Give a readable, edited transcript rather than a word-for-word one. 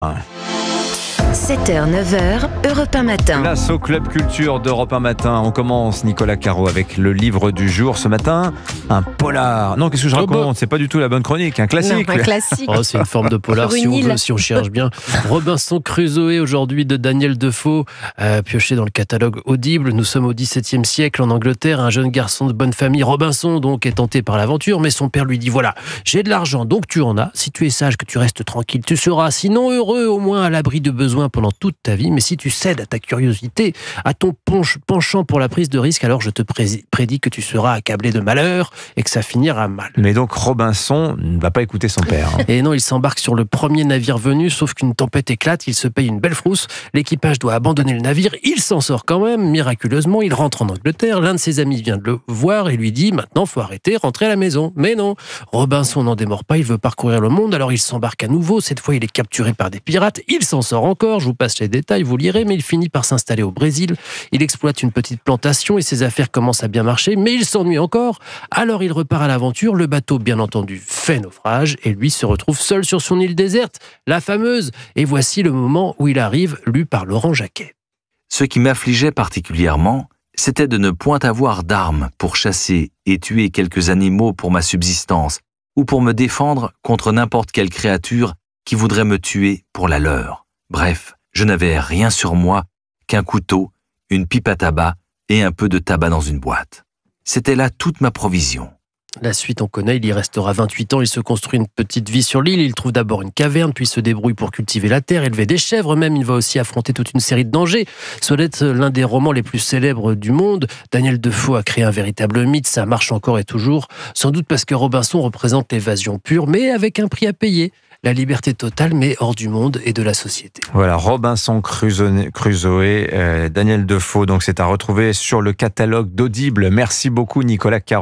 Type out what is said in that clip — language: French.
7h, 9h, Europe 1 matin. Place au Club Culture d'Europe 1 matin. On commence, Nicolas Caro, avec le livre du jour. Ce matin, un polar. Non, qu'est-ce que je raconte ? C'est pas du tout la bonne chronique, un classique. Non, un classique. Oh, c'est une forme de polar si on cherche bien. Robinson Crusoe aujourd'hui de Daniel Defoe, pioché dans le catalogue Audible. Nous sommes au XVIIe siècle en Angleterre. Un jeune garçon de bonne famille, Robinson, donc, est tenté par l'aventure, mais son père lui dit voilà, j'ai de l'argent, donc tu en as. Si tu es sage, que tu restes tranquille, tu seras, sinon heureux, au moins à l'abri de besoins pendant toute ta vie. Mais si tu cèdes à ta curiosité, à ton penchant pour la prise de risque, alors je te prédis que tu seras accablé de malheur et que ça finira mal. Mais donc Robinson ne va pas écouter son père. Et non, il s'embarque sur le premier navire venu, sauf qu'une tempête éclate, il se paye une belle frousse, l'équipage doit abandonner le navire, il s'en sort quand même, miraculeusement, il rentre en Angleterre, l'un de ses amis vient de le voir et lui dit, maintenant faut arrêter, rentrer à la maison. Mais non, Robinson n'en démord pas, il veut parcourir le monde, alors il s'embarque à nouveau, cette fois il est capturé par des pirates, il s'en sort encore, je vous passe les détails, vous lirez, mais il finit par s'installer au Brésil, il exploite une petite plantation et ses affaires commencent à bien marcher, mais il s'ennuie encore, alors il repart à l'aventure, le bateau bien entendu fait naufrage et lui se retrouve seul sur son île déserte, la fameuse, et voici le moment où il arrive, lu par Laurent Jacquet. Ce qui m'affligeait particulièrement, c'était de ne point avoir d'armes pour chasser et tuer quelques animaux pour ma subsistance ou pour me défendre contre n'importe quelle créature qui voudrait me tuer pour la leur. Bref, je n'avais rien sur moi qu'un couteau, une pipe à tabac et un peu de tabac dans une boîte. C'était là toute ma provision. La suite, on connaît, il y restera 28 ans, il se construit une petite vie sur l'île, il trouve d'abord une caverne, puis se débrouille pour cultiver la terre, élever des chèvres même, il va aussi affronter toute une série de dangers. Ce doit être l'un des romans les plus célèbres du monde. Daniel Defoe a créé un véritable mythe, ça marche encore et toujours, sans doute parce que Robinson représente l'évasion pure, mais avec un prix à payer. La liberté totale, mais hors du monde et de la société. Voilà, Robinson Crusoe, Daniel Defoe, donc c'est à retrouver sur le catalogue d'Audible. Merci beaucoup Nicolas Caro.